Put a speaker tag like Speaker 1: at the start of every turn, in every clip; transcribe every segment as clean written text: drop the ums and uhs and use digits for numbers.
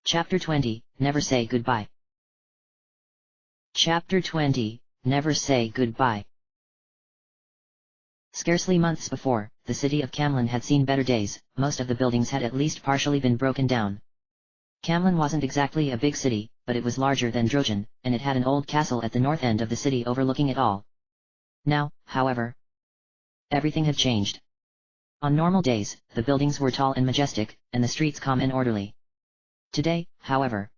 Speaker 1: Chapter 20, Never Say Goodbye. Chapter 20, Never Say Goodbye. Scarcely months before, the city of Camlin had seen better days. Most of the buildings had at least partially been broken down. Camlin wasn't exactly a big city, but it was larger than Drojan, and it had an old castle at the north end of the city overlooking it all. Now, however, everything had changed. On normal days, the buildings were tall and majestic, and the streets calm and orderly. Today, however,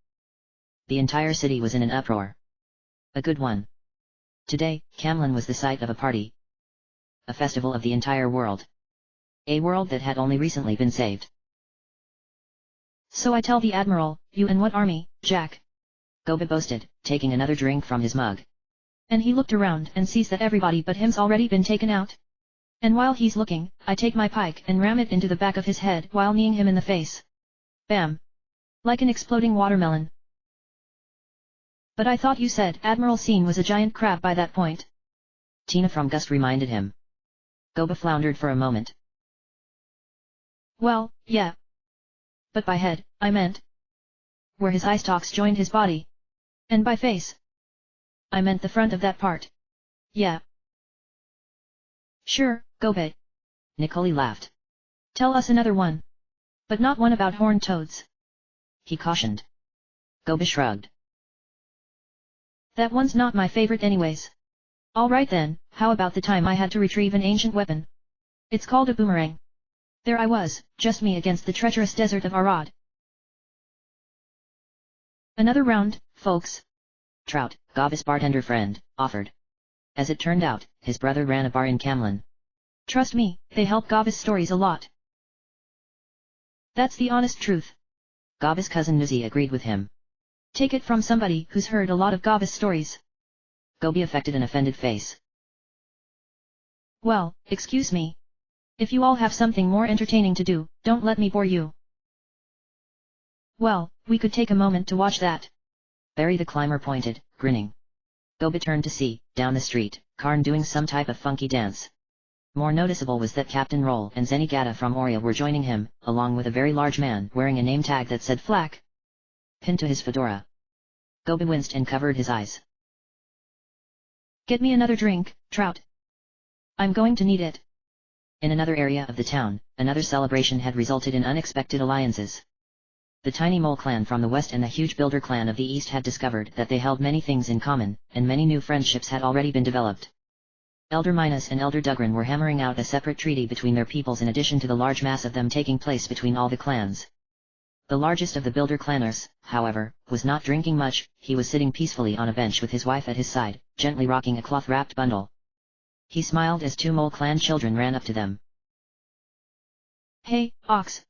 Speaker 1: the entire city was in an uproar. A good one. Today, Camlin was the site of a party. A festival of the entire world. A world that had only recently been saved.
Speaker 2: So I tell the Admiral, you and what army, Jack?
Speaker 1: Goba boasted, taking another drink from his mug.
Speaker 2: And he looked around and sees that everybody but him's already been taken out. And while he's looking, I take my pike and ram it into the back of his head while kneeing him in the face. Bam! Like an exploding watermelon. But I thought you said Admiral Scene was a giant crab by that point.
Speaker 1: Tina from Gust reminded him. Goba floundered for a moment.
Speaker 2: Well, yeah. But by head, I meant where his eye stalks joined his body. And by face, I meant the front of that part. Yeah. Sure, Goba.
Speaker 1: Nicoli laughed.
Speaker 2: Tell us another one. But not one about horned toads.
Speaker 1: He cautioned. Goba shrugged.
Speaker 2: That one's not my favorite anyways. Alright then, how about the time I had to retrieve an ancient weapon? It's called a boomerang. There I was, just me against the treacherous desert of Arad. Another round, folks?
Speaker 1: Trout, Goba's bartender friend, offered. As it turned out, his brother ran a bar in Camlin.
Speaker 2: Trust me, they help Goba's stories a lot. That's the honest truth.
Speaker 1: Goba's cousin Nuzi agreed with him.
Speaker 2: Take it from somebody who's heard a lot of Goba's stories.
Speaker 1: Gobi affected an offended face.
Speaker 2: Well, excuse me. If you all have something more entertaining to do, don't let me bore you. Well, we could take a moment to watch that.
Speaker 1: Barry the climber pointed, grinning. Gobi turned to see, down the street, Karn doing some type of funky dance. More noticeable was that Captain Roll and Zenigata from Oria were joining him, along with a very large man wearing a name tag that said Flak pinned to his fedora. Gobi winced and covered his eyes.
Speaker 2: Get me another drink, Trout. I'm going to need it.
Speaker 1: In another area of the town, another celebration had resulted in unexpected alliances. The tiny mole clan from the west and the huge builder clan of the east had discovered that they held many things in common, and many new friendships had already been developed. Elder Minas and Elder Dugran were hammering out a separate treaty between their peoples in addition to the large mass of them taking place between all the clans. The largest of the builder clanners, however, was not drinking much. He was sitting peacefully on a bench with his wife at his side, gently rocking a cloth-wrapped bundle. He smiled as two mole clan children ran up to them.
Speaker 2: Hey, Ox.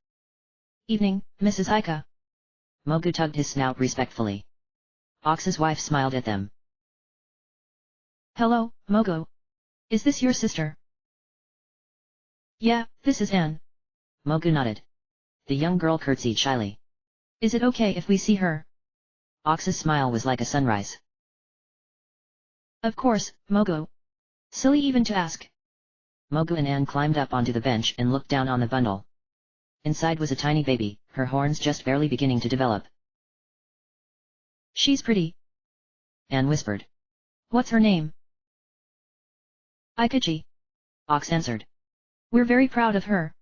Speaker 2: Evening, Mrs. Ika.
Speaker 1: Mogu tugged his snout respectfully. Ox's wife smiled at them.
Speaker 2: Hello, Mogu. Is this your sister? Yeah, this is Anne.
Speaker 1: Mogu nodded. The young girl curtsied shyly.
Speaker 2: Is it okay if we see her?
Speaker 1: Ox's smile was like a sunrise.
Speaker 2: Of course, Mogu. Silly even to ask.
Speaker 1: Mogu and Anne climbed up onto the bench and looked down on the bundle. Inside was a tiny baby, her horns just barely beginning to develop.
Speaker 2: She's pretty.
Speaker 1: Anne whispered.
Speaker 2: What's her name? Ikachi.
Speaker 1: Ox answered.
Speaker 2: We're very proud of her.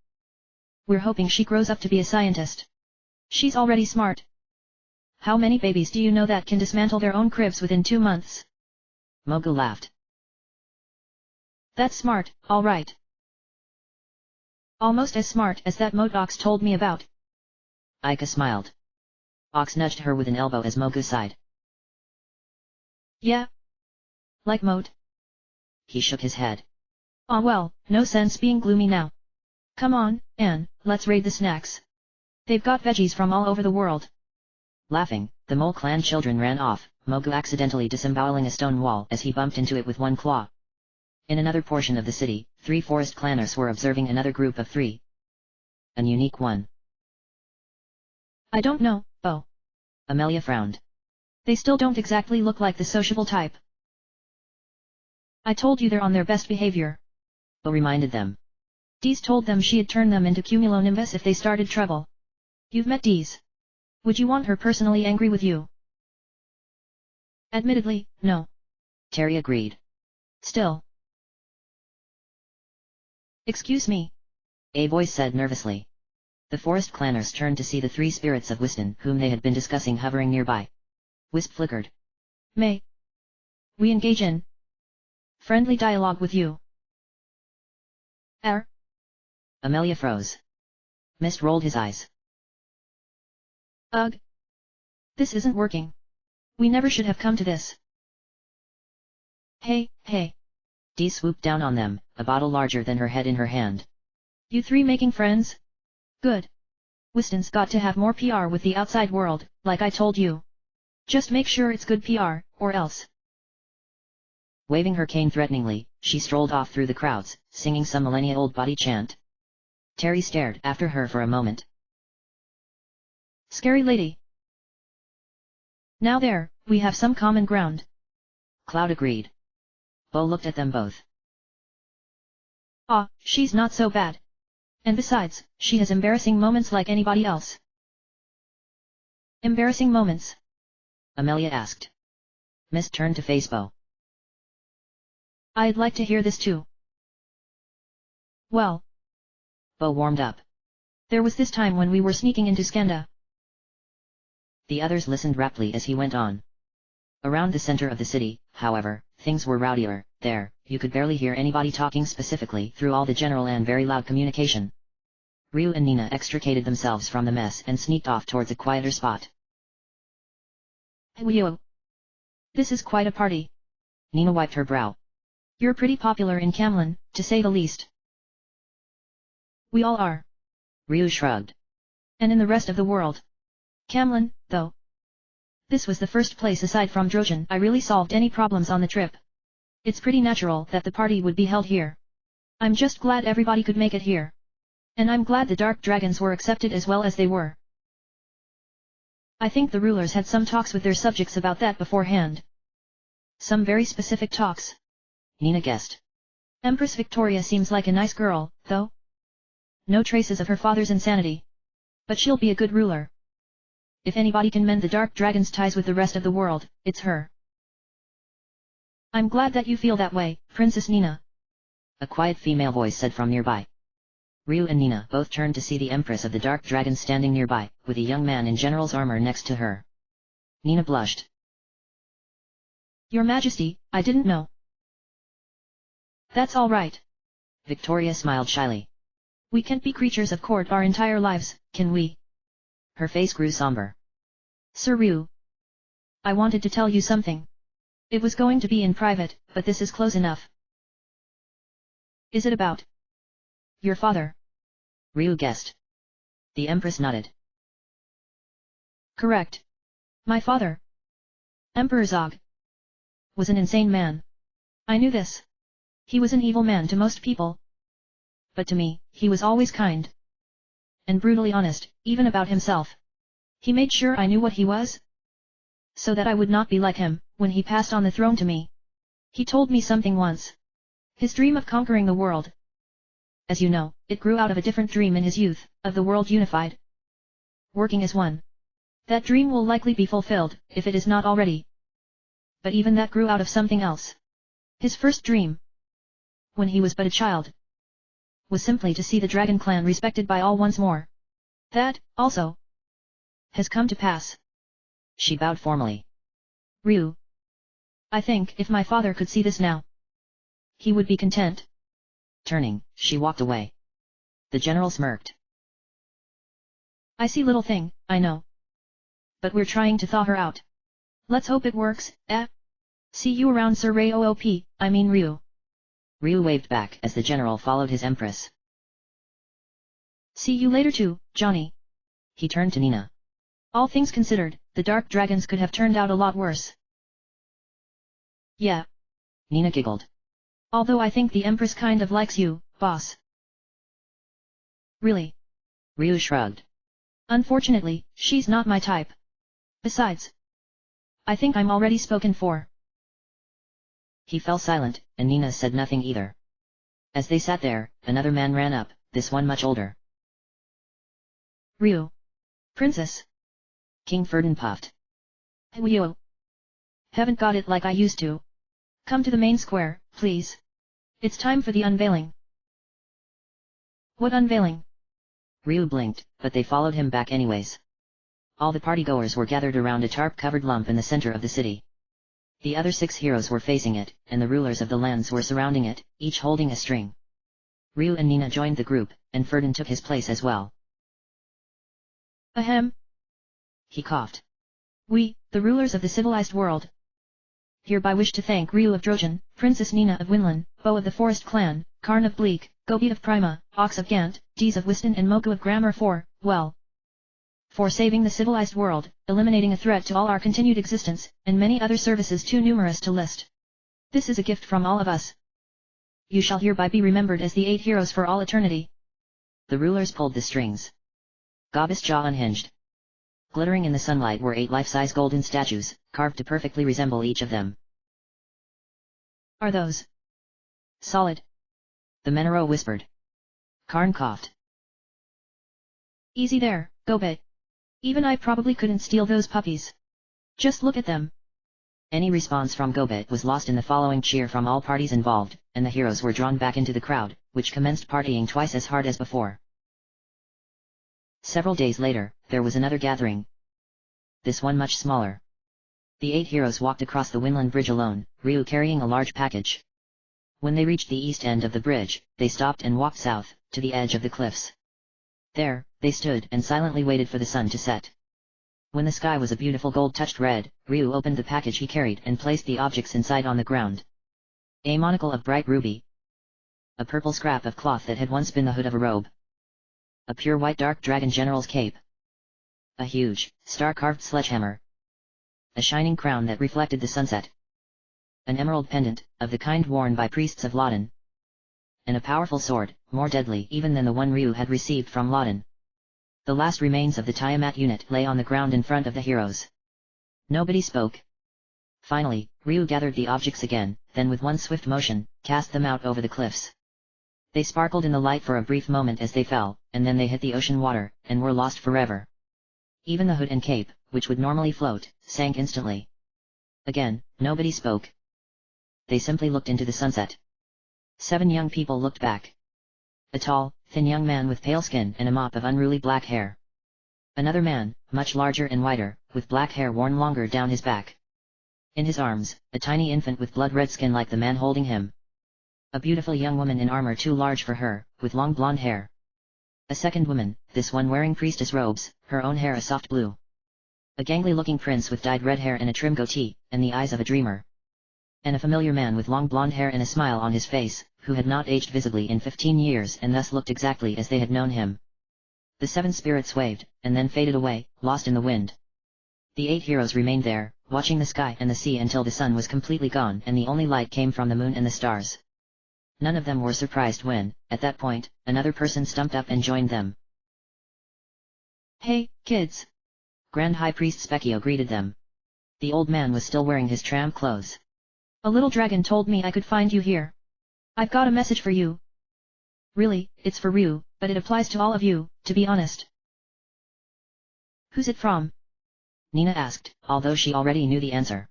Speaker 2: We're hoping she grows up to be a scientist. She's already smart. How many babies do you know that can dismantle their own cribs within 2 months?
Speaker 1: Mogu laughed.
Speaker 2: That's smart, all right. Almost as smart as that moat Ox told me about.
Speaker 1: Ika smiled. Ox nudged her with an elbow as Mogu sighed.
Speaker 2: Yeah. Like moat.
Speaker 1: He shook his head.
Speaker 2: Ah well, no sense being gloomy now. Come on, Anne, let's raid the snacks. They've got veggies from all over the world.
Speaker 1: Laughing, the mole clan children ran off, Mogu accidentally disemboweling a stone wall as he bumped into it with one claw. In another portion of the city, 3 forest clanners were observing another group of 3. An unique one.
Speaker 2: I don't know, Bo.
Speaker 1: Amelia frowned.
Speaker 2: They still don't exactly look like the sociable type. I told you they're on their best behavior.
Speaker 1: Bo reminded them.
Speaker 2: Dees told them she'd turn them into cumulonimbus if they started trouble. You've met Dees. Would you want her personally angry with you? Admittedly, no.
Speaker 1: Terry agreed.
Speaker 2: Still. Excuse me.
Speaker 1: A voice said nervously. The forest clanners turned to see the three spirits of Wisdom whom they had been discussing hovering nearby. Wisp flickered.
Speaker 2: May we engage in friendly dialogue with you?
Speaker 1: Amelia froze. Mist rolled his eyes.
Speaker 2: Ugh. This isn't working. We never should have come to this. Hey.
Speaker 1: Dee swooped down on them, a bottle larger than her head in her hand.
Speaker 2: You three making friends? Good. Wiston's got to have more PR with the outside world, like I told you. Just make sure it's good PR, or else.
Speaker 1: Waving her cane threateningly, she strolled off through the crowds, singing some millennia-old body chant. Terry stared after her for a moment.
Speaker 2: Scary lady. Now there, we have some common ground.
Speaker 1: Cloud agreed. Bo looked at them both.
Speaker 2: Ah, she's not so bad. And besides, she has embarrassing moments like anybody else. Embarrassing moments?
Speaker 1: Amelia asked. Mist turned to face Bo.
Speaker 2: I'd like to hear this too. Well.
Speaker 1: Bo warmed up.
Speaker 2: There was this time when we were sneaking into Skanda.
Speaker 1: The others listened raptly as he went on. Around the center of the city, however, things were rowdier. There, you could barely hear anybody talking specifically through all the general and very loud communication. Ryu and Nina extricated themselves from the mess and sneaked off towards a quieter spot.
Speaker 2: Ryu. This is quite a party.
Speaker 1: Nina wiped her brow.
Speaker 2: You're pretty popular in Camlin, to say the least. We all are.
Speaker 1: Ryu shrugged.
Speaker 2: And in the rest of the world. Camlin, though. This was the first place aside from Drojan I really solved any problems on the trip. It's pretty natural that the party would be held here. I'm just glad everybody could make it here. And I'm glad the Dark Dragons were accepted as well as they were. I think the rulers had some talks with their subjects about that beforehand. Some very specific talks.
Speaker 1: Nina guessed.
Speaker 2: Empress Victoria seems like a nice girl, though. No traces of her father's insanity. But she'll be a good ruler. If anybody can mend the Dark Dragon's ties with the rest of the world, it's her. I'm glad that you feel that way, Princess Nina.
Speaker 1: A quiet female voice said from nearby. Ryu and Nina both turned to see the Empress of the Dark Dragon standing nearby, with a young man in general's armor next to her. Nina blushed.
Speaker 2: Your Majesty, I didn't know. That's all right.
Speaker 1: Victoria smiled shyly.
Speaker 2: We can't be creatures of court our entire lives, can we?
Speaker 1: Her face grew somber.
Speaker 2: Sir Ryu. I wanted to tell you something. It was going to be in private, but this is close enough. Is it about your father?
Speaker 1: Ryu guessed. The Empress nodded.
Speaker 2: Correct. My father, Emperor Zog, was an insane man. I knew this. He was an evil man to most people. But to me, he was always kind. And brutally honest, even about himself. He made sure I knew what he was, so that I would not be like him, when he passed on the throne to me. He told me something once. His dream of conquering the world. As you know, it grew out of a different dream in his youth, of the world unified. Working as one. That dream will likely be fulfilled, if it is not already. But even that grew out of something else. His first dream, when he was but a child, was simply to see the Dragon Clan respected by all once more. That, also, has come to pass.
Speaker 1: She bowed formally.
Speaker 2: Ryu. I think if my father could see this now, he would be content.
Speaker 1: Turning, she walked away. The general smirked.
Speaker 2: I see little thing, I know. But we're trying to thaw her out. Let's hope it works, eh? See you around Sir Ray OOP, I mean Ryu.
Speaker 1: Ryu waved back as the general followed his Empress.
Speaker 2: See you later too, Johnny.
Speaker 1: He turned to Nina.
Speaker 2: All things considered, the Dark Dragons could have turned out a lot worse. Yeah.
Speaker 1: Nina giggled.
Speaker 2: Although I think the Empress kind of likes you, boss. Really?
Speaker 1: Ryu shrugged.
Speaker 2: Unfortunately, she's not my type. Besides, I think I'm already spoken for.
Speaker 1: He fell silent, and Nina said nothing either. As they sat there, another man ran up, this one much older.
Speaker 2: Ryu. Princess.
Speaker 1: King Ferdinand puffed.
Speaker 2: Yo. Haven't got it like I used to. Come to the main square, please. It's time for the unveiling. What unveiling?
Speaker 1: Ryu blinked, but they followed him back anyways. All the partygoers were gathered around a tarp-covered lump in the center of the city. The other 6 heroes were facing it, and the rulers of the lands were surrounding it, each holding a string. Ryu and Nina joined the group, and Ferdinand took his place as well.
Speaker 2: Ahem.
Speaker 1: He coughed.
Speaker 2: We, the rulers of the civilized world, hereby wish to thank Ryu of Drojan, Princess Nina of Winland, Bow of the Forest Clan, Karn of Bleak, Gobi of Prima, Ox of Gant, Dees of Wiston and Moku of Grammar for saving the civilized world, eliminating a threat to all our continued existence, and many other services too numerous to list. This is a gift from all of us. You shall hereby be remembered as the 8 heroes for all eternity.
Speaker 1: The rulers pulled the strings. Gobi's jaw unhinged. Glittering in the sunlight were 8 life-size golden statues, carved to perfectly resemble each of them.
Speaker 2: Are those
Speaker 1: solid? The Menero whispered. Karn coughed.
Speaker 2: Easy there, Gobi. Even I probably couldn't steal those puppies. Just look at them.
Speaker 1: Any response from Gobet was lost in the following cheer from all parties involved, and the heroes were drawn back into the crowd, which commenced partying twice as hard as before. Several days later, there was another gathering. This one much smaller. The 8 heroes walked across the Winland Bridge alone, Ryu carrying a large package. When they reached the east end of the bridge, they stopped and walked south, to the edge of the cliffs. There, they stood and silently waited for the sun to set. When the sky was a beautiful gold-touched red, Ryu opened the package he carried and placed the objects inside on the ground. A monocle of bright ruby. A purple scrap of cloth that had once been the hood of a robe. A pure white dark dragon general's cape. A huge, star-carved sledgehammer. A shining crown that reflected the sunset. An emerald pendant, of the kind worn by priests of Loden. And a powerful sword, more deadly even than the one Ryu had received from Loden. The last remains of the Tiamat unit lay on the ground in front of the heroes. Nobody spoke. Finally, Ryu gathered the objects again, then with one swift motion, cast them out over the cliffs. They sparkled in the light for a brief moment as they fell, and then they hit the ocean water, and were lost forever. Even the hood and cape, which would normally float, sank instantly. Again, nobody spoke. They simply looked into the sunset. 7 young people looked back. A tall, thin young man with pale skin and a mop of unruly black hair. Another man, much larger and whiter, with black hair worn longer down his back. In his arms, a tiny infant with blood-red skin like the man holding him. A beautiful young woman in armor too large for her, with long blonde hair. A second woman, this one wearing priestess robes, her own hair a soft blue. A gangly-looking prince with dyed red hair and a trim goatee, and the eyes of a dreamer. And a familiar man with long blonde hair and a smile on his face, who had not aged visibly in 15 years and thus looked exactly as they had known him. The 7 spirits waved, and then faded away, lost in the wind. The 8 heroes remained there, watching the sky and the sea until the sun was completely gone and the only light came from the moon and the stars. None of them were surprised when, at that point, another person stumped up and joined them.
Speaker 2: Hey, kids!
Speaker 1: Grand High Priest Specchio greeted them. The old man was still wearing his tramp clothes.
Speaker 2: A little dragon told me I could find you here. I've got a message for you. Really, it's for Ryu, but it applies to all of you, to be honest. Who's it from?
Speaker 1: Nina asked, although she already knew the answer.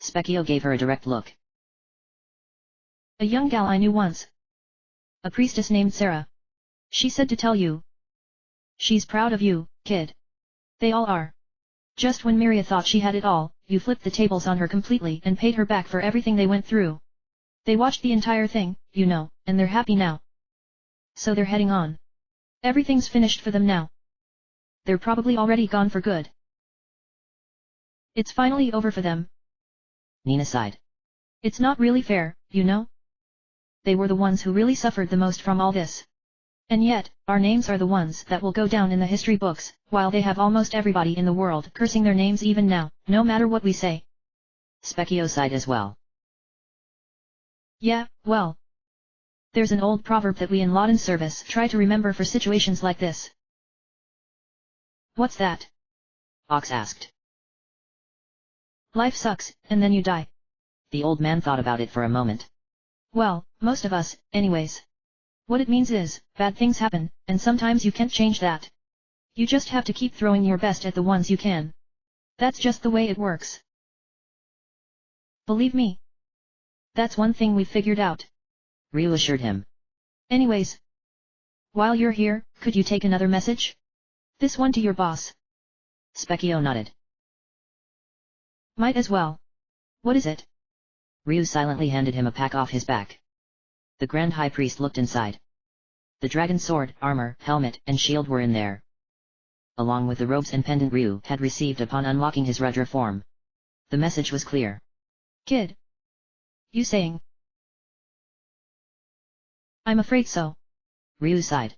Speaker 1: Specchio gave her a direct look.
Speaker 2: A young gal I knew once. A priestess named Sarah. She said to tell you. She's proud of you, kid. They all are. Just when Miria thought she had it all, you flipped the tables on her completely and paid her back for everything they went through. They watched the entire thing, you know, and they're happy now. So they're heading on. Everything's finished for them now. They're probably already gone for good. It's finally over for them.
Speaker 1: Nina sighed.
Speaker 2: It's not really fair, you know? They were the ones who really suffered the most from all this. And yet, our names are the ones that will go down in the history books, while they have almost everybody in the world cursing their names even now, no matter what we say.
Speaker 1: Specchio sighed as well.
Speaker 2: Yeah, well. There's an old proverb that we in Loden service try to remember for situations like this. What's that?
Speaker 1: Ox asked.
Speaker 2: Life sucks, and then you die.
Speaker 1: The old man thought about it for a moment.
Speaker 2: Well, most of us, anyways. What it means is, bad things happen, and sometimes you can't change that. You just have to keep throwing your best at the ones you can. That's just the way it works. Believe me. That's one thing we've figured out.
Speaker 1: Ryu assured him.
Speaker 2: Anyways. While you're here, could you take another message? This one to your boss.
Speaker 1: Specchio nodded.
Speaker 2: Might as well. What is it?
Speaker 1: Ryu silently handed him a pack off his back. The Grand High Priest looked inside. The dragon sword, armor, helmet, and shield were in there, along with the robes and pendant Ryu had received upon unlocking his Rudra form. The message was clear.
Speaker 2: Kid. You saying? I'm afraid so.
Speaker 1: Ryu sighed.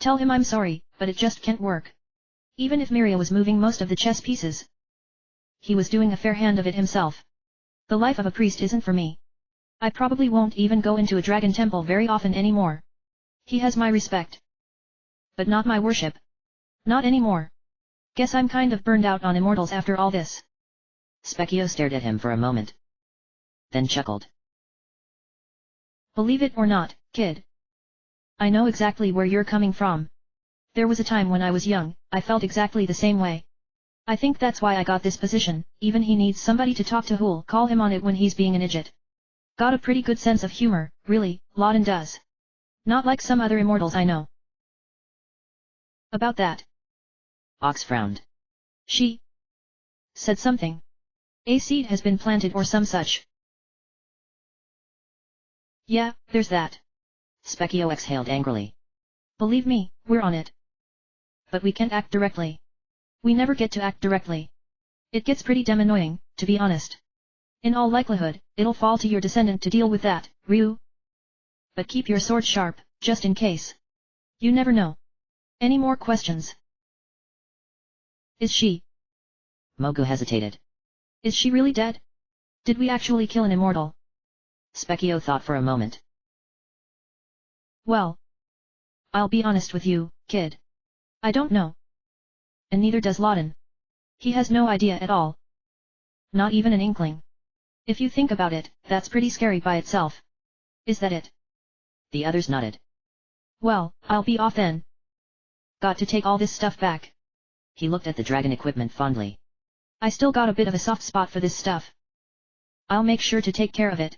Speaker 2: Tell him I'm sorry, but it just can't work. Even if Miria was moving most of the chess pieces, he was doing a fair hand of it himself. The life of a priest isn't for me. I probably won't even go into a dragon temple very often anymore. He has my respect, but not my worship. Not anymore. Guess I'm kind of burned out on immortals after all this.
Speaker 1: Specchio stared at him for a moment, then chuckled.
Speaker 2: Believe it or not, kid. I know exactly where you're coming from. There was a time when I was young, I felt exactly the same way. I think that's why I got this position, even he needs somebody to talk to who'll call him on it when he's being an idiot. Got a pretty good sense of humor, really, Lawton does. Not like some other immortals I know. About that.
Speaker 1: Ox frowned.
Speaker 2: She said something. A seed has been planted or some such. Yeah, there's that.
Speaker 1: Specchio exhaled angrily.
Speaker 2: Believe me, we're on it. But we can't act directly. We never get to act directly. It gets pretty damn annoying, to be honest. In all likelihood, it'll fall to your descendant to deal with that, Ryu. But keep your sword sharp, just in case. You never know. Any more questions? Is she?
Speaker 1: Mogu hesitated.
Speaker 2: Is she really dead? Did we actually kill an immortal?
Speaker 1: Specchio thought for a moment.
Speaker 2: Well, I'll be honest with you, kid. I don't know. And neither does Lawton. He has no idea at all. Not even an inkling. If you think about it, that's pretty scary by itself. Is that it?
Speaker 1: The others nodded.
Speaker 2: Well, I'll be off then. Got to take all this stuff back.
Speaker 1: He looked at the dragon equipment fondly.
Speaker 2: I still got a bit of a soft spot for this stuff. I'll make sure to take care of it.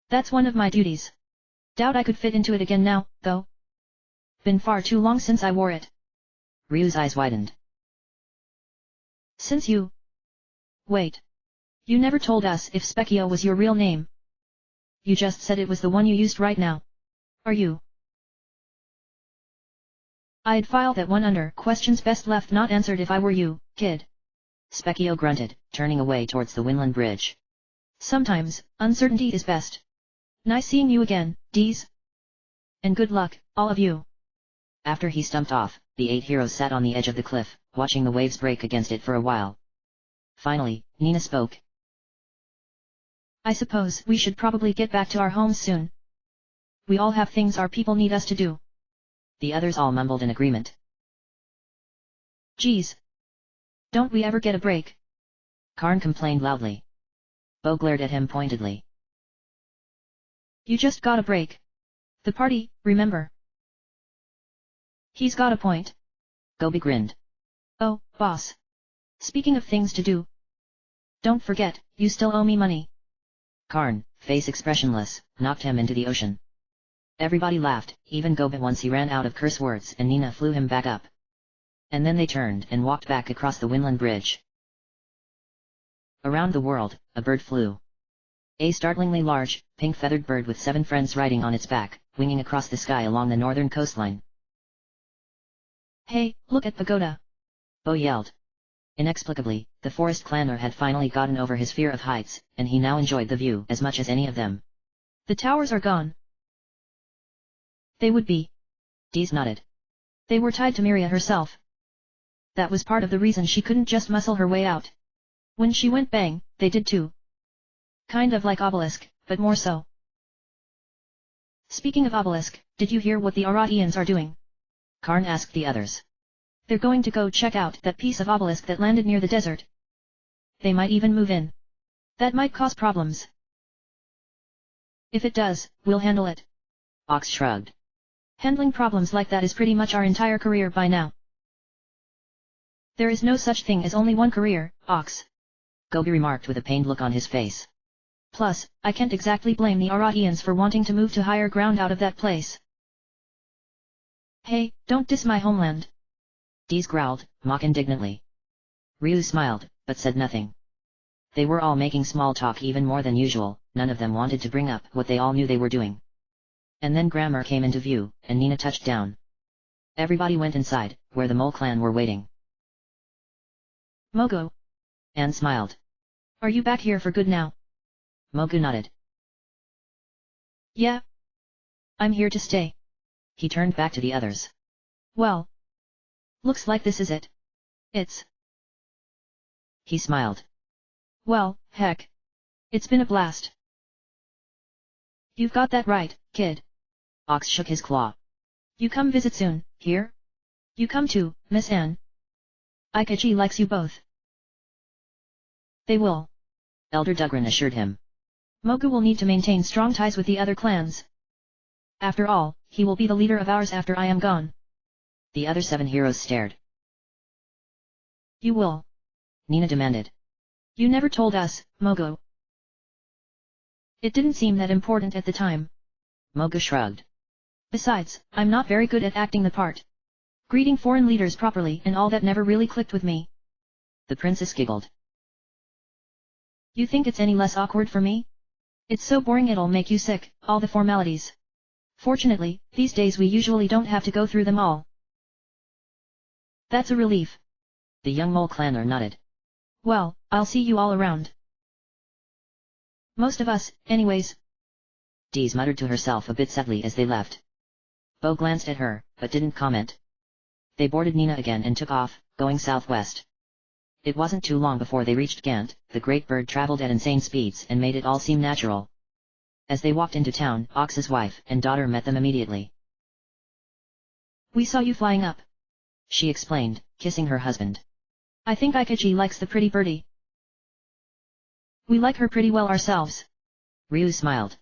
Speaker 2: That's one of my duties. Doubt I could fit into it again now, though. Been far too long since I wore it.
Speaker 1: Ryu's eyes widened.
Speaker 2: Since you... Wait. You never told us if Specchio was your real name. You just said it was the one you used right now. Are you? I'd file that one under questions best left not answered if I were you, kid.
Speaker 1: Specchio grunted, turning away towards the Winland Bridge.
Speaker 2: Sometimes, uncertainty is best. Nice seeing you again, Deez. And good luck, all of you.
Speaker 1: After he stumped off, the 8 heroes sat on the edge of the cliff, watching the waves break against it for a while. Finally, Nina spoke.
Speaker 2: I suppose we should probably get back to our homes soon. We all have things our people need us to do.
Speaker 1: The others all mumbled in agreement.
Speaker 2: Geez. Don't we ever get a break?
Speaker 1: Karn complained loudly. Bo glared at him pointedly.
Speaker 2: You just got a break. The party, remember? He's got a point.
Speaker 1: Gobi grinned.
Speaker 2: Oh, boss. Speaking of things to do. Don't forget, you still owe me money.
Speaker 1: Karn, face expressionless, knocked him into the ocean. Everybody laughed, even Gobi once he ran out of curse words and Nina flew him back up. And then they turned and walked back across the Winland Bridge. Around the world, a bird flew. A startlingly large, pink-feathered bird with 7 friends riding on its back, winging across the sky along the northern coastline.
Speaker 2: Hey, look at Pagoda!
Speaker 1: Bo yelled. Inexplicably, the forest clanner had finally gotten over his fear of heights, and he now enjoyed the view as much as any of them.
Speaker 2: The towers are gone. They would be.
Speaker 1: Deez nodded.
Speaker 2: They were tied to Miria herself. That was part of the reason she couldn't just muscle her way out. When she went bang, they did too. Kind of like Obelisk, but more so. Speaking of Obelisk, did you hear what the Aratians are doing?
Speaker 1: Karn asked the others.
Speaker 2: They're going to go check out that piece of obelisk that landed near the desert. They might even move in. That might cause problems. If it does, we'll handle it.
Speaker 1: Ox shrugged.
Speaker 2: Handling problems like that is pretty much our entire career by now. There is no such thing as only one career, Ox.
Speaker 1: Gobi remarked with a pained look on his face.
Speaker 2: Plus, I can't exactly blame the Aratians for wanting to move to higher ground out of that place. Hey, don't diss my homeland.
Speaker 1: Dees growled, mock indignantly. Ryu smiled, but said nothing. They were all making small talk even more than usual, none of them wanted to bring up what they all knew they were doing. And then Grammar came into view, and Nina touched down. Everybody went inside, where the Mole clan were waiting.
Speaker 2: Mogu.
Speaker 1: Anne smiled.
Speaker 2: Are you back here for good now?
Speaker 1: Mogu nodded.
Speaker 2: Yeah. I'm here to stay.
Speaker 1: He turned back to the others.
Speaker 2: Well. Looks like this is it. It's.
Speaker 1: He smiled.
Speaker 2: Well, heck. It's been a blast. You've got that right, kid.
Speaker 1: Ox shook his claw.
Speaker 2: You come visit soon, here? You come too, Miss Anne. Ikachi likes you both. They will.
Speaker 1: Elder Dugran assured him.
Speaker 2: Mogu will need to maintain strong ties with the other clans. After all, he will be the leader of ours after I am gone.
Speaker 1: The other 7 heroes stared.
Speaker 2: You will?
Speaker 1: Nina demanded.
Speaker 2: You never told us, Mogu. It didn't seem that important at the time.
Speaker 1: Mogu shrugged.
Speaker 2: Besides, I'm not very good at acting the part. Greeting foreign leaders properly and all that never really clicked with me.
Speaker 1: The princess giggled.
Speaker 2: You think it's any less awkward for me? It's so boring it'll make you sick, all the formalities. Fortunately, these days we usually don't have to go through them all. That's a relief.
Speaker 1: The young Mole clanner nodded.
Speaker 2: Well, I'll see you all around. Most of us, anyways.
Speaker 1: Dees muttered to herself a bit sadly as they left. Bo glanced at her, but didn't comment. They boarded Nina again and took off, going southwest. It wasn't too long before they reached Gant. The great bird traveled at insane speeds and made it all seem natural. As they walked into town, Ox's wife and daughter met them immediately.
Speaker 2: We saw you flying up,
Speaker 1: she explained, kissing her husband.
Speaker 2: I think Ikachi likes the pretty birdie. We like her pretty well ourselves.
Speaker 1: Ryu smiled.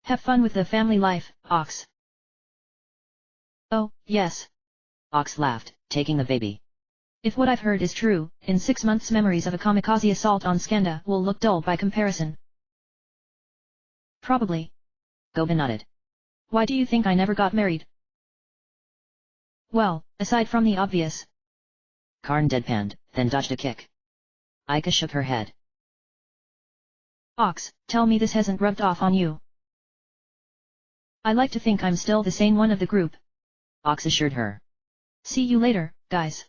Speaker 2: Have fun with the family life, Ox. Oh, yes.
Speaker 1: Ox laughed, taking the baby.
Speaker 2: If what I've heard is true, in 6 months memories of a kamikaze assault on Skanda will look dull by comparison. Probably.
Speaker 1: Gobi nodded.
Speaker 2: Why do you think I never got married? Well, aside from the obvious.
Speaker 1: Karn deadpanned, then dodged a kick. Ika shook her head.
Speaker 2: Ox, tell me this hasn't rubbed off on you. I like to think I'm still the sane one of the group.
Speaker 1: Ox assured her.
Speaker 2: See you later, guys.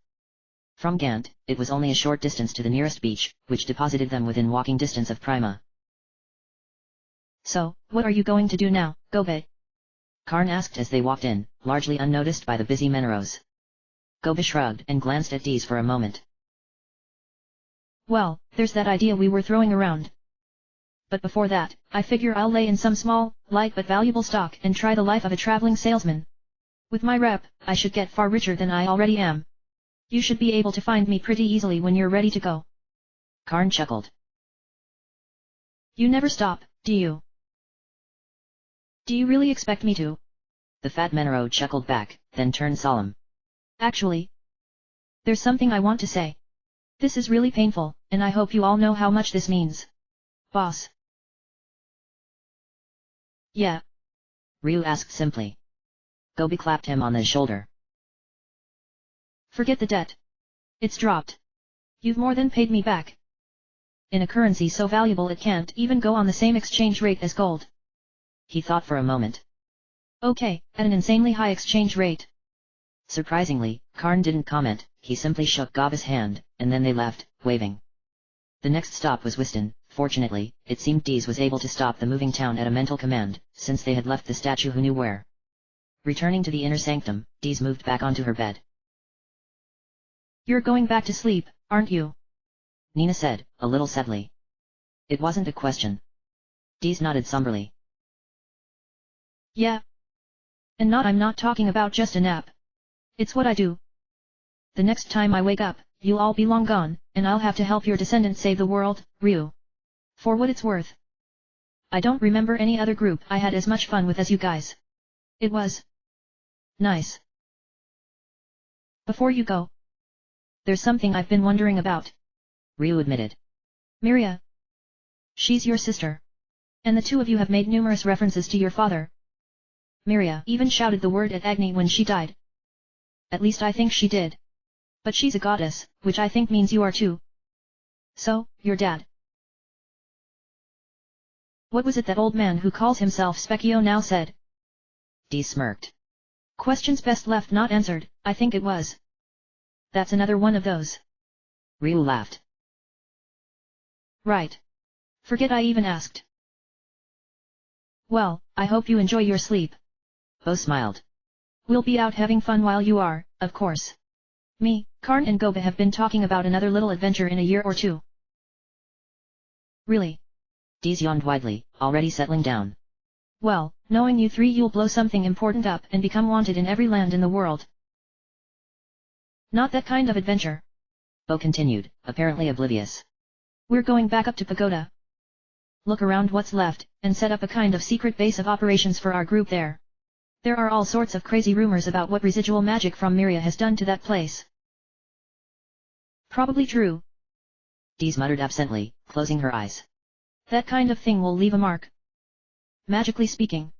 Speaker 1: From Gant, it was only a short distance to the nearest beach, which deposited them within walking distance of Prima.
Speaker 2: So, what are you going to do now, Gobi?
Speaker 1: Karn asked as they walked in, largely unnoticed by the busy Meneros. Gobi shrugged and glanced at Dees for a moment.
Speaker 2: Well, there's that idea we were throwing around. But before that, I figure I'll lay in some small, light but valuable stock and try the life of a traveling salesman. With my rep, I should get far richer than I already am. You should be able to find me pretty easily when you're ready to go.
Speaker 1: Karn chuckled.
Speaker 2: You never stop, do you? Do you really expect me to?
Speaker 1: The fat Menero chuckled back, then turned solemn.
Speaker 2: Actually, there's something I want to say. This is really painful, and I hope you all know how much this means. Boss. Yeah.
Speaker 1: Ryu asked simply. Gobi clapped him on the shoulder.
Speaker 2: Forget the debt. It's dropped. You've more than paid me back. In a currency so valuable it can't even go on the same exchange rate as gold.
Speaker 1: He thought for a moment.
Speaker 2: Okay, at an insanely high exchange rate.
Speaker 1: Surprisingly, Karn didn't comment, he simply shook Gobi's hand, and then they left, waving. The next stop was Wiston. Fortunately, it seemed Dees was able to stop the moving town at a mental command, since they had left the statue who knew where. Returning to the inner sanctum, Dees moved back onto her bed.
Speaker 2: You're going back to sleep, aren't you?
Speaker 1: Nina said, a little sadly. It wasn't a question. Dees nodded somberly.
Speaker 2: Yeah. And I'm not talking about just a nap. It's what I do. The next time I wake up, you'll all be long gone, and I'll have to help your descendants save the world, Ryu. For what it's worth. I don't remember any other group I had as much fun with as you guys. It was nice. Before you go, There's something I've been wondering about,
Speaker 1: Ryu admitted.
Speaker 2: Miria. She's your sister. And the two of you have made numerous references to your father. Miria even shouted the word at Agni when she died. At least I think she did. But she's a goddess, which I think means you are too. So, your dad. What was it that old man who calls himself Specchio now said?
Speaker 1: Dee smirked.
Speaker 2: Questions best left not answered, I think it was. That's another one of those.
Speaker 1: Ryu laughed.
Speaker 2: Right. Forget I even asked. Well, I hope you enjoy your sleep.
Speaker 1: Bo smiled.
Speaker 2: We'll be out having fun while you are, of course. Me, Karn and Goba have been talking about another little adventure in a year or two. Really?
Speaker 1: Dees yawned widely, already settling down.
Speaker 2: Well, knowing you three you'll blow something important up and become wanted in every land in the world. Not that kind of adventure.
Speaker 1: Bo continued, apparently oblivious.
Speaker 2: We're going back up to Pagoda. Look around what's left, and set up a kind of secret base of operations for our group there. There are all sorts of crazy rumors about what residual magic from Miria has done to that place. Probably true.
Speaker 1: Dees muttered absently, closing her eyes.
Speaker 2: That kind of thing will leave a mark. Magically speaking.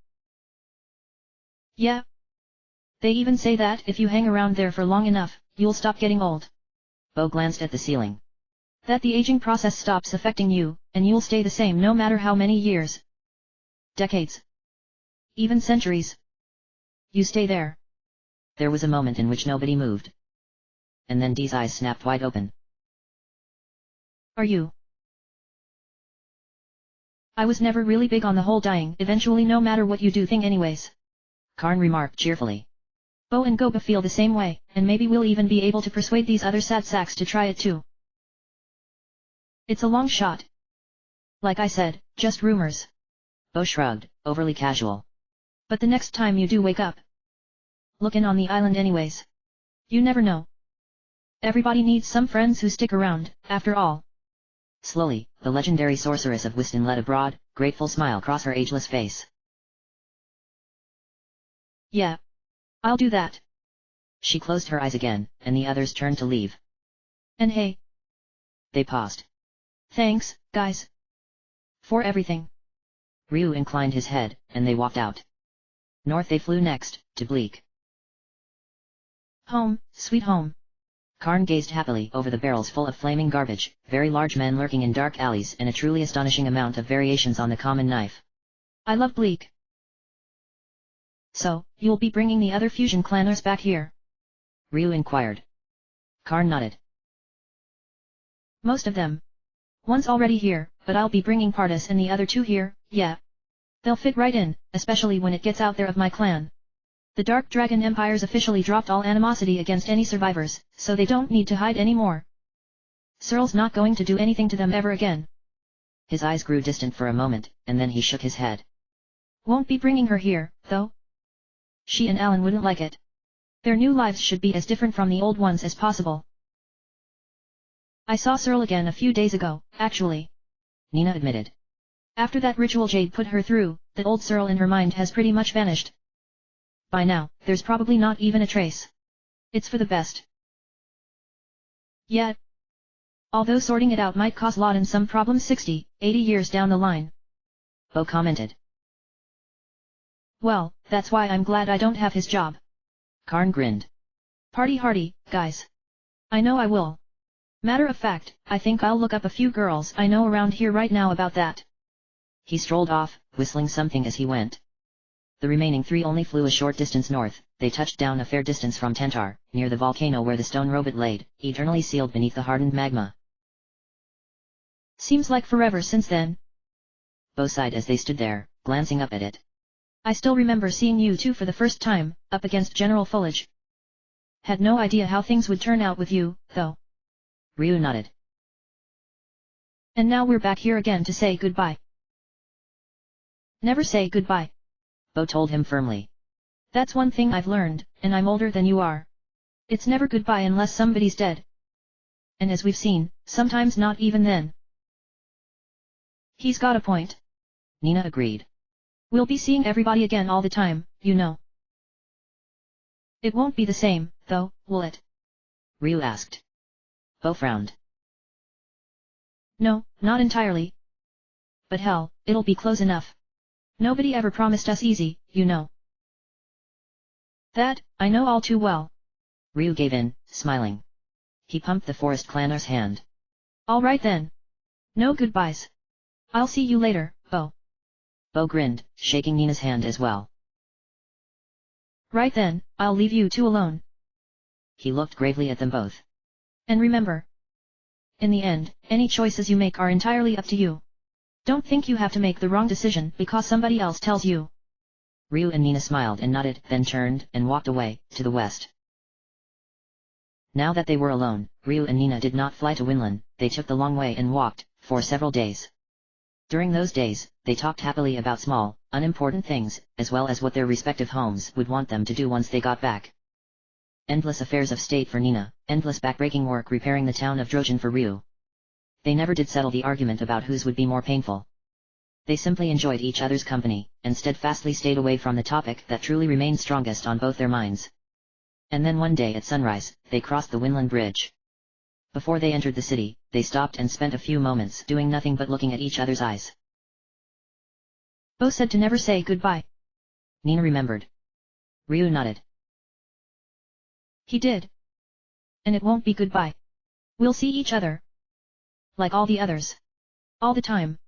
Speaker 2: Yeah. They even say that if you hang around there for long enough, you'll stop getting old.
Speaker 1: Bo glanced at the ceiling.
Speaker 2: That the aging process stops affecting you, and you'll stay the same no matter how many years. Decades. Even centuries. You stay there.
Speaker 1: There was a moment in which nobody moved. And then Dee's eyes snapped wide open.
Speaker 2: Are you? I was never really big on the whole dying eventually no matter what you do thing anyways.
Speaker 1: Karn remarked cheerfully.
Speaker 2: Bo and Goba feel the same way, and maybe we'll even be able to persuade these other sad sacks to try it too. It's a long shot. Like I said, just rumors.
Speaker 1: Bo shrugged, overly casual.
Speaker 2: But the next time you do wake up, look in on the island anyways. You never know. Everybody needs some friends who stick around, after all.
Speaker 1: Slowly, the legendary sorceress of Wiston let a broad, grateful smile cross her ageless face.
Speaker 2: Yeah. I'll do that.
Speaker 1: She closed her eyes again, and the others turned to leave.
Speaker 2: And hey.
Speaker 1: They paused.
Speaker 2: Thanks, guys. For everything.
Speaker 1: Ryu inclined his head, and they walked out. North they flew next, to Bleak.
Speaker 2: Home, sweet home.
Speaker 1: Karn gazed happily over the barrels full of flaming garbage, very large men lurking in dark alleys and a truly astonishing amount of variations on the common knife.
Speaker 2: I love Bleak. So, you'll be bringing the other fusion clanners back here?
Speaker 1: Ryu inquired. Karn nodded.
Speaker 2: Most of them. One's already here, but I'll be bringing Pardus and the other two here, yeah. They'll fit right in, especially when it gets out there of my clan. The Dark Dragon Empire's officially dropped all animosity against any survivors, so they don't need to hide anymore. Searle's not going to do anything to them ever again.
Speaker 1: His eyes grew distant for a moment, and then he shook his head.
Speaker 2: Won't be bringing her here, though. She and Alan wouldn't like it. Their new lives should be as different from the old ones as possible. I saw Searle again a few days ago, actually.
Speaker 1: Nina admitted.
Speaker 2: After that ritual Jade put her through, the old Searle in her mind has pretty much vanished. By now, there's probably not even a trace. It's for the best. Yet. Although sorting it out might cause Lawton some problems 60, 80 years down the line.
Speaker 1: Bo commented.
Speaker 2: Well, that's why I'm glad I don't have his job.
Speaker 1: Karn grinned.
Speaker 2: Party hardy, guys. I know I will. Matter of fact, I think I'll look up a few girls I know around here right now about that.
Speaker 1: He strolled off, whistling something as he went. The remaining three only flew a short distance north. They touched down a fair distance from Tentar, near the volcano where the stone robot laid, eternally sealed beneath the hardened magma.
Speaker 2: Seems like forever since then.
Speaker 1: Bo sighed as they stood there, glancing up at it.
Speaker 2: I still remember seeing you two for the first time, up against General Foliage. Had no idea how things would turn out with you, though.
Speaker 1: Ryu nodded.
Speaker 2: And now we're back here again to say goodbye. Never say goodbye.
Speaker 1: Bo told him firmly.
Speaker 2: That's one thing I've learned, and I'm older than you are. It's never goodbye unless somebody's dead. And as we've seen, sometimes not even then. He's got a point.
Speaker 1: Nina agreed.
Speaker 2: We'll be seeing everybody again all the time, you know. It won't be the same, though, will it?
Speaker 1: Ryu asked. Bo frowned.
Speaker 2: No, not entirely. But hell, it'll be close enough. Nobody ever promised us easy, you know. That, I know all too well.
Speaker 1: Ryu gave in, smiling. He pumped the forest clanner's hand.
Speaker 2: All right then. No goodbyes. I'll see you later, Bo.
Speaker 1: Bo grinned, shaking Nina's hand as well.
Speaker 2: Right then, I'll leave you two alone.
Speaker 1: He looked gravely at them both.
Speaker 2: And remember. In the end, any choices you make are entirely up to you. Don't think you have to make the wrong decision because somebody else tells you.
Speaker 1: Ryu and Nina smiled and nodded, then turned and walked away, to the west. Now that they were alone, Ryu and Nina did not fly to Winland, they took the long way and walked, for several days. During those days, they talked happily about small, unimportant things, as well as what their respective homes would want them to do once they got back. Endless affairs of state for Nina, endless backbreaking work repairing the town of Drogen for Ryu. They never did settle the argument about whose would be more painful. They simply enjoyed each other's company, and steadfastly stayed away from the topic that truly remained strongest on both their minds. And then one day at sunrise, they crossed the Winland Bridge. Before they entered the city, they stopped and spent a few moments doing nothing but looking at each other's eyes.
Speaker 2: Bo said to never say goodbye.
Speaker 1: Nina remembered. Ryu nodded.
Speaker 2: He did. And it won't be goodbye. We'll see each other. Like all the others. All the time.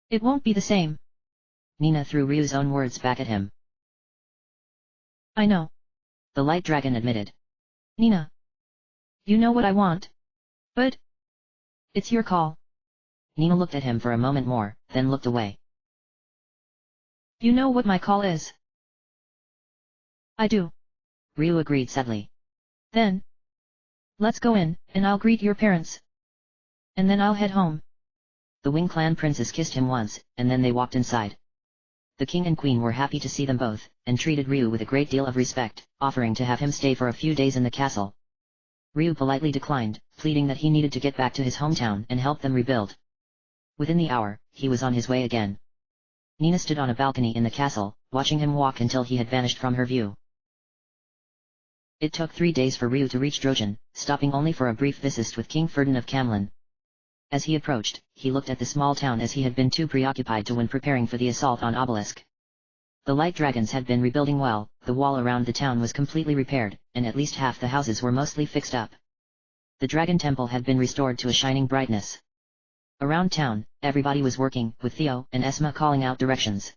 Speaker 2: It won't be the same.
Speaker 1: Nina threw Ryu's own words back at him.
Speaker 2: I know.
Speaker 1: The light dragon admitted.
Speaker 2: Nina. You know what I want. But it's your call.
Speaker 1: Nina looked at him for a moment more, then looked away.
Speaker 2: You know what my call is. I do.
Speaker 1: Ryu agreed sadly.
Speaker 2: Then. Let's go in, and I'll greet your parents. And then I'll head home.
Speaker 1: The Wing Clan princess kissed him once, and then they walked inside. The king and queen were happy to see them both, and treated Ryu with a great deal of respect, offering to have him stay for a few days in the castle. Ryu politely declined, pleading that he needed to get back to his hometown and help them rebuild. Within the hour, he was on his way again. Nina stood on a balcony in the castle, watching him walk until he had vanished from her view. It took 3 days for Ryu to reach Drogen, stopping only for a brief visit with King Ferdinand of Camlan. As he approached, he looked at the small town as he had been too preoccupied to when preparing for the assault on Obelisk. The light dragons had been rebuilding well, the wall around the town was completely repaired, and at least half the houses were mostly fixed up. The dragon temple had been restored to a shining brightness. Around town, everybody was working, with Theo and Esma calling out directions.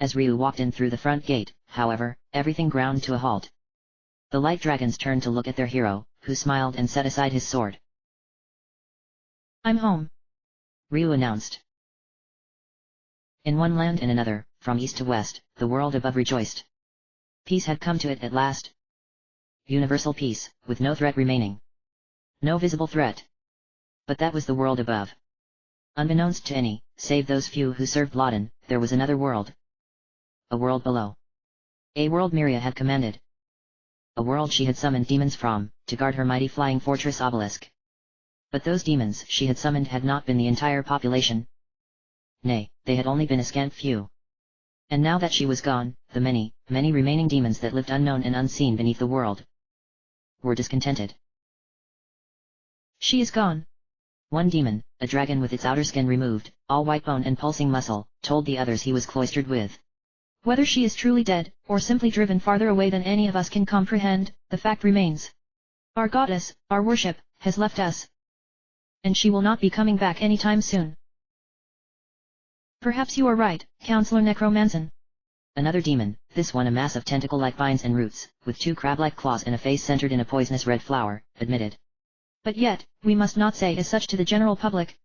Speaker 1: As Ryu walked in through the front gate, however, everything ground to a halt. The light dragons turned to look at their hero, who smiled and set aside his sword.
Speaker 2: I'm home.
Speaker 1: Ryu announced. In one land and another, from east to west, the world above rejoiced. Peace had come to it at last. Universal peace, with no threat remaining. No visible threat. But that was the world above. Unbeknownst to any, save those few who served Laden, there was another world. A world below. A world Miria had commanded. A world she had summoned demons from, to guard her mighty flying fortress Obelisk. But those demons she had summoned had not been the entire population. Nay, they had only been a scant few. And now that she was gone, the many, many remaining demons that lived unknown and unseen beneath the world were discontented.
Speaker 2: She is gone.
Speaker 1: One demon, a dragon with its outer skin removed, all white bone and pulsing muscle, told the others he was cloistered with.
Speaker 2: Whether she is truly dead, or simply driven farther away than any of us can comprehend, the fact remains. Our goddess, our worship, has left us. And she will not be coming back anytime soon. Perhaps you are right, Counselor Necromancer.
Speaker 1: Another demon, this one a mass of tentacle-like vines and roots, with 2 crab-like claws and a face centered in a poisonous red flower, admitted.
Speaker 2: But yet, we must not say as such to the general public.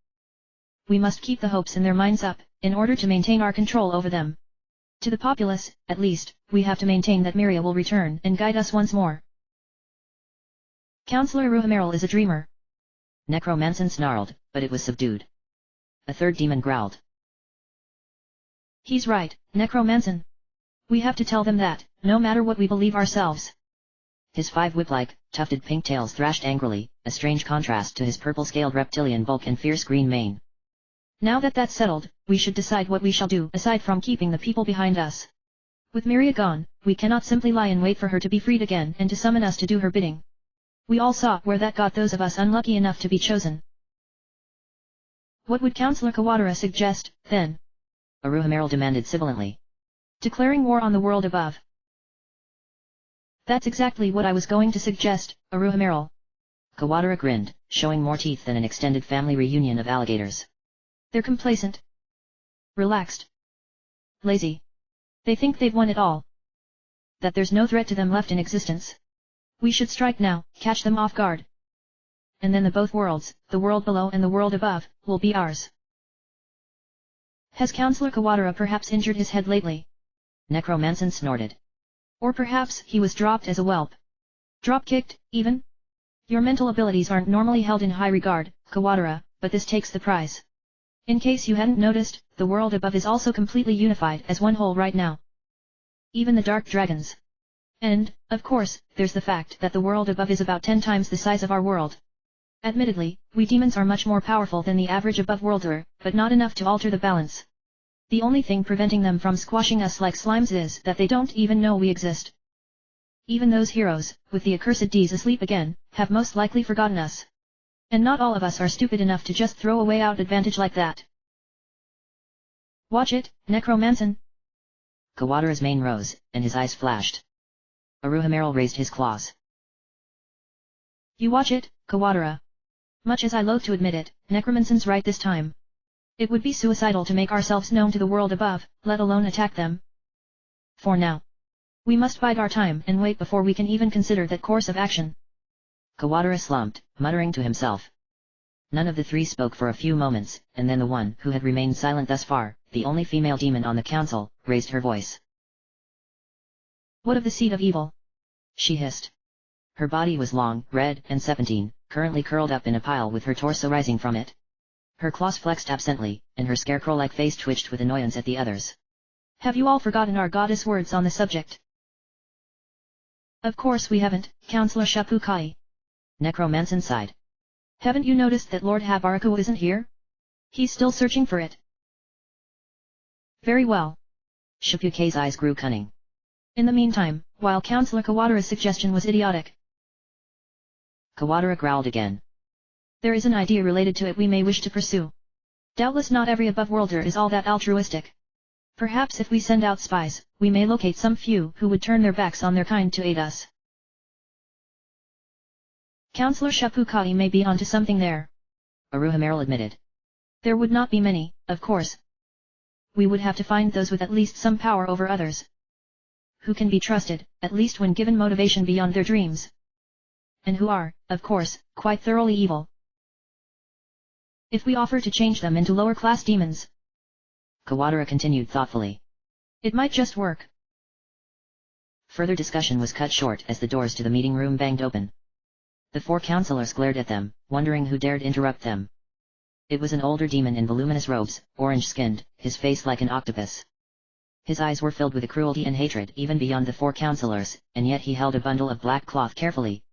Speaker 2: We must keep the hopes in their minds up, in order to maintain our control over them. To the populace, at least, we have to maintain that Miria will return and guide us once more. Counselor Ruhameril is a dreamer.
Speaker 1: Necromancer snarled, but it was subdued. A third demon growled.
Speaker 2: He's right, Necromancer. We have to tell them that, no matter what we believe ourselves.
Speaker 1: His 5 whip-like, tufted pink tails thrashed angrily, a strange contrast to his purple-scaled reptilian bulk and fierce green mane.
Speaker 2: Now that that's settled, we should decide what we shall do aside from keeping the people behind us. With Miria gone, we cannot simply lie and wait for her to be freed again and to summon us to do her bidding. We all saw where that got those of us unlucky enough to be chosen. What would Councillor Kawatara suggest, then?
Speaker 1: ARandomAudiobookAppeared demanded sibilantly.
Speaker 2: Declaring war on the world above. That's exactly what I was going to suggest, ARandomAudiobookAppeared.
Speaker 1: Kawatara grinned, showing more teeth than an extended family reunion of alligators.
Speaker 2: They're complacent. Relaxed. Lazy. They think they've won it all. That there's no threat to them left in existence. We should strike now, catch them off guard. And then the both worlds, the world below and the world above, will be ours. Has Councillor Kawatara perhaps injured his head lately?
Speaker 1: Necromancer snorted.
Speaker 2: Or perhaps he was dropped as a whelp. Drop-kicked, even? Your mental abilities aren't normally held in high regard, Kawatara, but this takes the prize. In case you hadn't noticed, the world above is also completely unified as one whole right now. Even the dark dragons. And, of course, there's the fact that the world above is about 10 times the size of our world. Admittedly, we demons are much more powerful than the average above-worlder, but not enough to alter the balance. The only thing preventing them from squashing us like slimes is that they don't even know we exist. Even those heroes, with the accursed D's asleep again, have most likely forgotten us. And not all of us are stupid enough to just throw away out advantage like that. Watch it, Necromancer.
Speaker 1: Kawatara's mane rose, and his eyes flashed. ARandomAudiobookAppeared raised his claws.
Speaker 2: You watch it, Kawatara. Much as I loathe to admit it, Necromancer's right this time. It would be suicidal to make ourselves known to the world above, let alone attack them. For now. We must bide our time and wait before we can even consider that course of action.
Speaker 1: Kawatara slumped, muttering to himself. None of the three spoke for a few moments, and then the one who had remained silent thus far, the only female demon on the council, raised her voice.
Speaker 2: What of the seed of evil?
Speaker 1: She hissed. Her body was long, red, and serpentine, currently curled up in a pile with her torso rising from it. Her claws flexed absently, and her scarecrow-like face twitched with annoyance at the others.
Speaker 2: Have you all forgotten our goddess words on the subject? Of course we haven't, Councillor Shapukai.
Speaker 1: Necromancer sighed.
Speaker 2: Haven't you noticed that Lord Habarako isn't here? He's still searching for it. Very well.
Speaker 1: Shapukai's eyes grew cunning.
Speaker 2: In the meantime, while Councillor Kawatara's suggestion was idiotic.
Speaker 1: Kawatara growled again.
Speaker 2: There is an idea related to it we may wish to pursue. Doubtless not every above-worlder is all that altruistic. Perhaps if we send out spies, we may locate some few who would turn their backs on their kind to aid us. Councillor Shapukai may be onto something there.
Speaker 1: ARandomAudiobookAppeared admitted.
Speaker 2: There would not be many, of course. We would have to find those with at least some power over others. Who can be trusted, at least when given motivation beyond their dreams. And who are, of course, quite thoroughly evil. If we offer to change them into lower-class demons,
Speaker 1: Kawatara continued thoughtfully,
Speaker 2: it might just work.
Speaker 1: Further discussion was cut short as the doors to the meeting room banged open. The four councillors glared at them, wondering who dared interrupt them. It was an older demon in voluminous robes, orange-skinned, his face like an octopus. His eyes were filled with cruelty and hatred even beyond the four councillors, and yet he held a bundle of black cloth carefully.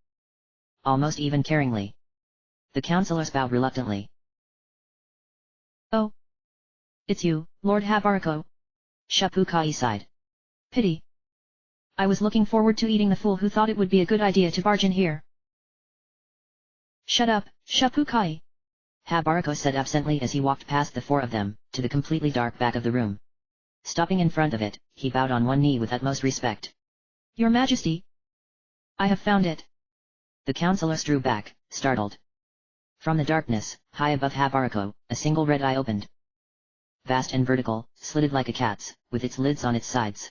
Speaker 1: Almost even caringly. The councillors bowed reluctantly.
Speaker 2: Oh. It's you, Lord Habarako.
Speaker 1: Shapukai sighed.
Speaker 2: Pity. I was looking forward to eating the fool who thought it would be a good idea to barge in here. Shut up, Shapukai.
Speaker 1: Habarako said absently as he walked past the four of them, to the completely dark back of the room. Stopping in front of it, he bowed on one knee with utmost respect.
Speaker 2: Your Majesty. I have found it.
Speaker 1: The councillors drew back, startled. From the darkness, high above Habarako, a single red eye opened. Vast and vertical, slitted like a cat's, with its lids on its sides.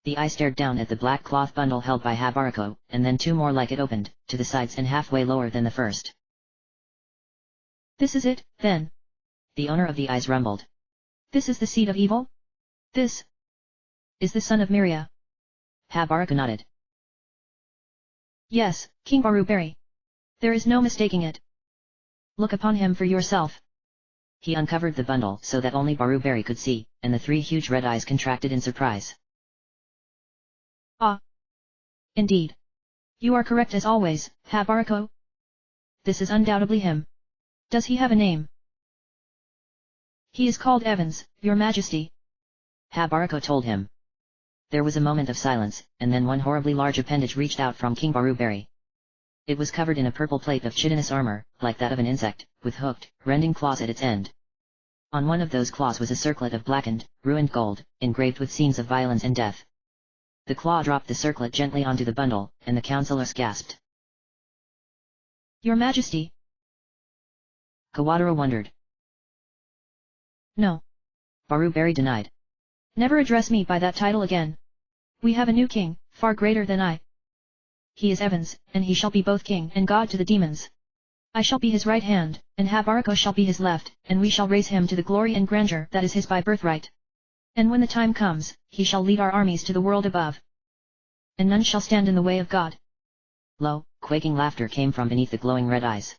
Speaker 1: The eye stared down at the black cloth bundle held by Habarako, and then two more like it opened, to the sides and halfway lower than the first.
Speaker 2: This is it, then.
Speaker 1: The owner of the eyes rumbled.
Speaker 2: This is the seed of evil? This is the son of Miria.
Speaker 1: Habarako nodded.
Speaker 2: Yes, King Baruberi. There is no mistaking it. Look upon him for yourself.
Speaker 1: He uncovered the bundle so that only Baruberi could see, and the three huge red eyes contracted in surprise.
Speaker 2: Ah. Indeed. You are correct as always, Habarako. This is undoubtedly him. Does he have a name? He is called Evans, Your Majesty.
Speaker 1: Habarako told him. There was a moment of silence, and then one horribly large appendage reached out from King Baruberi. It was covered in a purple plate of chitinous armor, like that of an insect, with hooked, rending claws at its end. On one of those claws was a circlet of blackened, ruined gold, engraved with scenes of violence and death. The claw dropped the circlet gently onto the bundle, and the councillors gasped.
Speaker 2: Your Majesty!
Speaker 1: Kawatara wondered.
Speaker 2: No.
Speaker 1: Baruberi denied.
Speaker 2: Never address me by that title again. We have a new king, far greater than I. He is Evans, and he shall be both king and god to the demons. I shall be his right hand, and Habarako shall be his left, and we shall raise him to the glory and grandeur that is his by birthright. And when the time comes, he shall lead our armies to the world above. And none shall stand in the way of God.
Speaker 1: Low, quaking laughter came from beneath the glowing red eyes.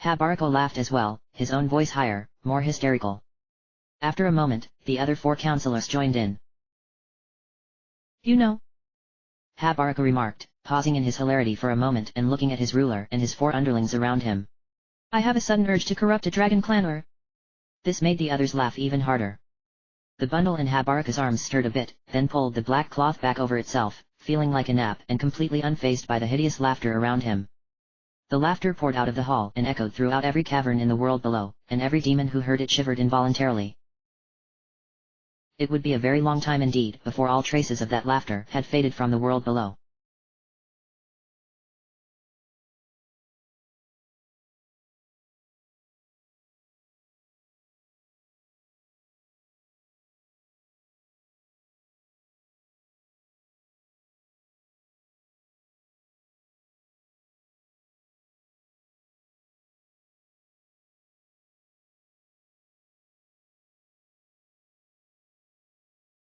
Speaker 1: Habarako laughed as well, his own voice higher, more hysterical. After a moment, the other 4 councillors joined in.
Speaker 2: You know,
Speaker 1: Habarako remarked, pausing in his hilarity for a moment and looking at his ruler and his 4 underlings around him.
Speaker 2: I have a sudden urge to corrupt a dragon clanner.
Speaker 1: This made the others laugh even harder. The bundle in Habarako's arms stirred a bit, then pulled the black cloth back over itself, feeling like a nap and completely unfazed by the hideous laughter around him. The laughter poured out of the hall and echoed throughout every cavern in the world below, and every demon who heard it shivered involuntarily. It would be a very long time indeed before all traces of that laughter had faded from the world below.